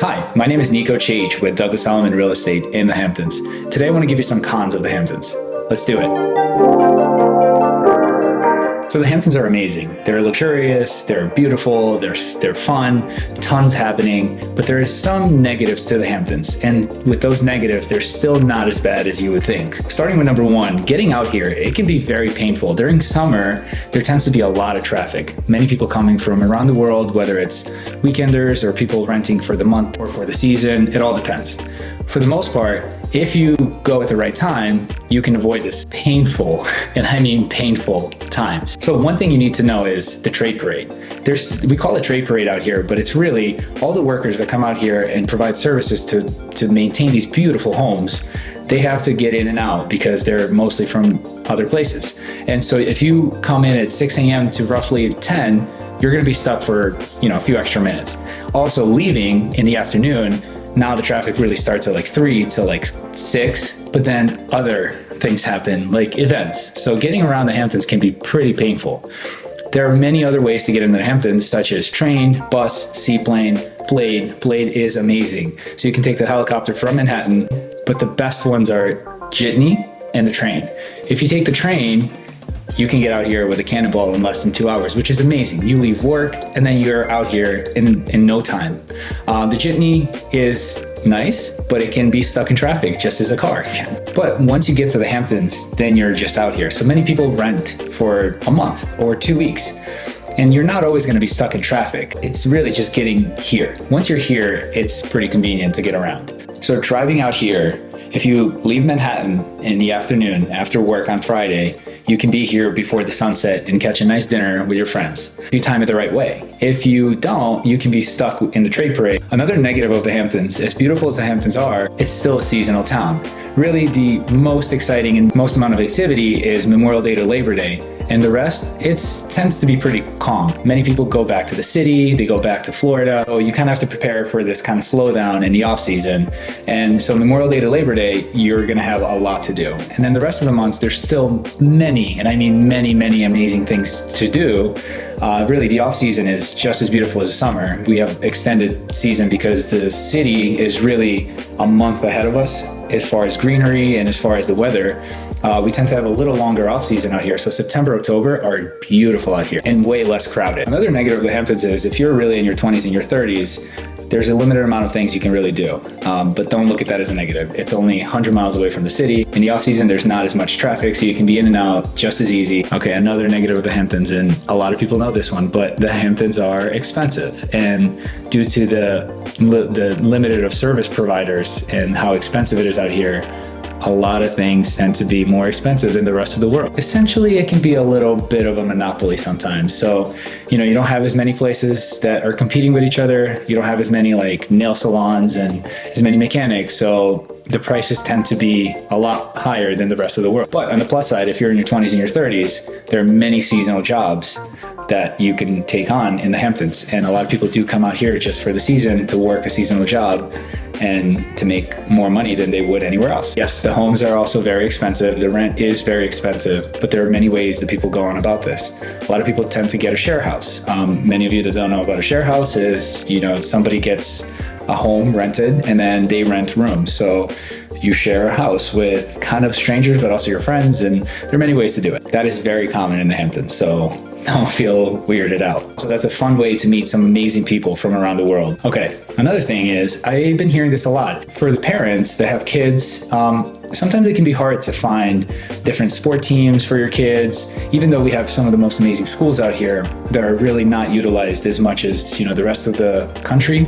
Hi, my name is Nico Chage with Douglas Solomon Real Estate in the Hamptons. Today I want to give you some cons of the Hamptons. Let's do it. So the Hamptons are amazing. They're luxurious, they're beautiful, they're fun, tons happening, but there is some negatives to the Hamptons. And with those negatives, they're still not as bad as you would think. Starting with number one, getting out here, it can be very painful. During summer, there tends to be a lot of traffic. Many people coming from around the world, whether it's weekenders or people renting for the month or for the season, it all depends. For the most part, if you go at the right time, you can avoid this painful, and I mean painful, times. So one thing you need to know is the trade parade. We call it trade parade out here, but it's really all the workers that come out here and provide services to maintain these beautiful homes. They have to get in and out because they're mostly from other places. And so if you come in at 6 a.m. to roughly 10, you're gonna be stuck for a few extra minutes. Also leaving in the afternoon, now the traffic really starts at like 3 to like 6, but then other things happen like events. So getting around the Hamptons can be pretty painful. There are many other ways to get into the Hamptons, such as train, bus, seaplane, Blade. Blade is amazing. So you can take the helicopter from Manhattan, but the best ones are Jitney and the train. If you take the train, you can get out here with a cannonball in less than 2 hours, which is amazing. You leave work and then you're out here in no time. The Jitney is nice, but it can be stuck in traffic just as a car can. But once you get to the Hamptons, then you're just out here. So many people rent for a month or 2 weeks. And you're not always going to be stuck in traffic. It's really just getting here. Once you're here, it's pretty convenient to get around. So driving out here, if you leave Manhattan in the afternoon after work on Friday, you can be here before the sunset and catch a nice dinner with your friends. If you time it the right way. If you don't, you can be stuck in the trade parade. Another negative of the Hamptons, as beautiful as the Hamptons are, it's still a seasonal town. Really, the most exciting and most amount of activity is Memorial Day to Labor Day. And the rest, it tends to be pretty calm. Many people go back to the city, they go back to Florida. So you kind of have to prepare for this kind of slowdown in the off season. And so Memorial Day to Labor Day, you're gonna have a lot to do. And then the rest of the months, there's still many, and I mean many, many amazing things to do. Really, the off season is just as beautiful as the summer. We have extended season because the city is really a month ahead of us as far as greenery and as far as the weather. We tend to have a little longer off season out here. So September, October are beautiful out here and way less crowded. Another negative of the Hamptons is if you're really in your 20s and your 30s, there's a limited amount of things you can really do. But don't look at that as a negative. It's only 100 miles away from the city. In the off season, there's not as much traffic, so you can be in and out just as easy. Okay, another negative of the Hamptons, and a lot of people know this one, but the Hamptons are expensive. And due to the limited of service providers and how expensive it is out here, a lot of things tend to be more expensive than the rest of the world. Essentially, it can be a little bit of a monopoly sometimes. So, you don't have as many places that are competing with each other. You don't have as many like nail salons and as many mechanics. So the prices tend to be a lot higher than the rest of the world. But on the plus side, if you're in your 20s and your 30s, there are many seasonal jobs that you can take on in the Hamptons. And a lot of people do come out here just for the season to work a seasonal job and to make more money than they would anywhere else. Yes, the homes are also very expensive. The rent is very expensive, but there are many ways that people go on about this. A lot of people tend to get a share house. Many of you that don't know about a share house is, somebody gets a home rented and then they rent rooms. So you share a house with kind of strangers, but also your friends, and there are many ways to do it. That is very common in the Hamptons, so don't feel weirded out. So that's a fun way to meet some amazing people from around the world. Okay, another thing is, I've been hearing this a lot. For the parents that have kids, sometimes it can be hard to find different sport teams for your kids, even though we have some of the most amazing schools out here that are really not utilized as much as the rest of the country,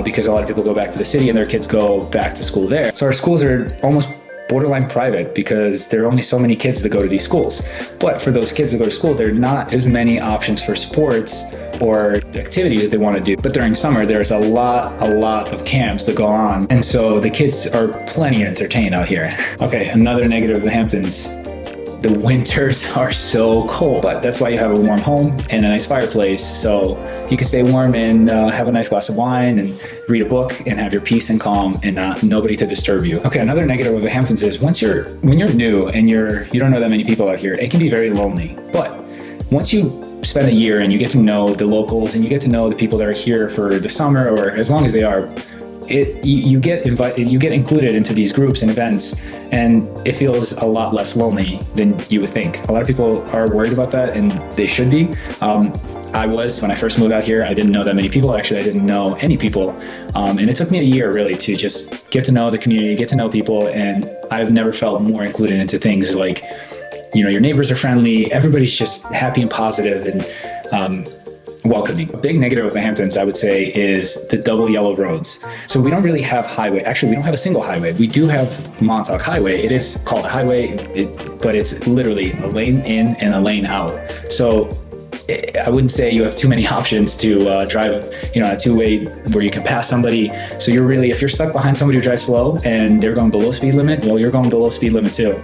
because a lot of people go back to the city and their kids go back to school there. So our schools are almost borderline private because there are only so many kids that go to these schools. But for those kids that go to school, there are not as many options for sports or activities that they want to do. But during summer, there's a lot of camps that go on. And so the kids are plenty entertained out here. Okay, another negative of the Hamptons. The winters are so cold, but that's why you have a warm home and a nice fireplace. So you can stay warm and have a nice glass of wine and read a book and have your peace and calm and nobody to disturb you. Okay, another negative of the Hamptons is when you're new and you don't know that many people out here, it can be very lonely. But once you spend a year and you get to know the locals and you get to know the people that are here for the summer or as long as they are, you get invited, you get included into these groups and events, and it feels a lot less lonely than you would think. A lot of people are worried about that, and they should be. I was, when I first moved out here, I didn't know that many people. Actually, I didn't know any people. And it took me a year really to just get to know the community, get to know people. And I've never felt more included into things like, your neighbors are friendly, everybody's just happy and positive and welcoming. A big negative of the Hamptons, I would say, is the double yellow roads. So we don't really have highway. Actually, we don't have a single highway. We do have Montauk Highway. It is called a highway, but it's literally a lane in and a lane out. So I wouldn't say you have too many options to drive, a two-way where you can pass somebody. So if you're stuck behind somebody who drives slow and they're going below speed limit, well, you're going below speed limit too.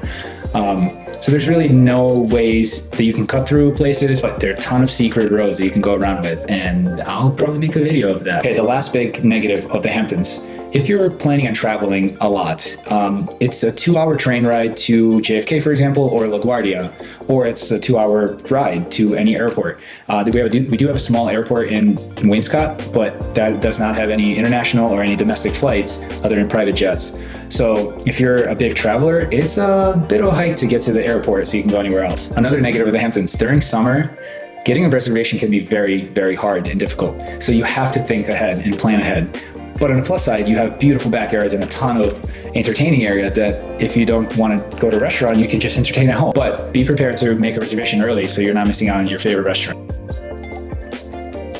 So there's really no ways that you can cut through places, but there are a ton of secret roads that you can go around with, and I'll probably make a video of that. Okay, the last big negative of the Hamptons. If you're planning on traveling a lot, it's a 2-hour train ride to JFK, for example, or LaGuardia, or it's a 2-hour ride to any airport. We do have a small airport in Wainscott, but that does not have any international or any domestic flights other than private jets. So if you're a big traveler, it's a bit of a hike to get to the airport so you can go anywhere else. Another negative of the Hamptons, during summer, getting a reservation can be very, very hard and difficult. So you have to think ahead and plan ahead. But on the plus side, you have beautiful backyards and a ton of entertaining area that if you don't want to go to a restaurant, you can just entertain at home. But be prepared to make a reservation early so you're not missing out on your favorite restaurant.